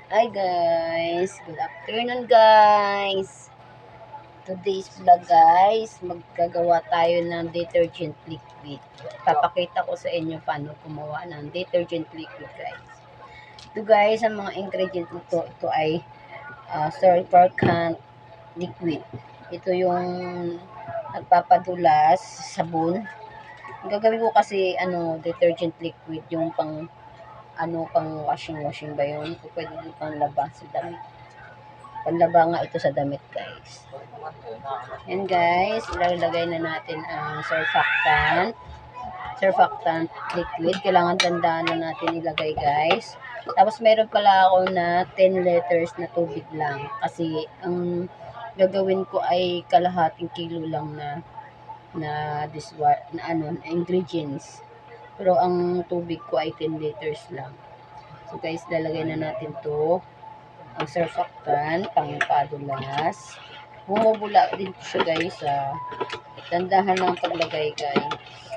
Hi guys, good afternoon guys. Today's vlog guys, maggagawa tayo ng detergent liquid. Papakita ko sa inyo paano gumawa ng detergent liquid guys. Ito guys, ang mga ingredients nito, ito ay surfactant liquid. Ito yung nagpapadulas sabon. Ang gagawin ko kasi detergent liquid yung pang washing ba yun? O pwede din pang laba sa damit. Panlaba nga ito sa damit guys. Yan guys, ilalagay na natin ang surfactant liquid. Kailangan tandaan na natin ilagay guys. Tapos meron pala ako na 10 liters na tubig lang. Kasi ang gagawin ko ay kalahating kilo lang na ingredients. Pero ang tubig ko ay 10 liters lang. So guys, lalagay na natin to ang surfactant, pangpadulas. Bumubula din siya guys. Dandahan lang paglagay guys.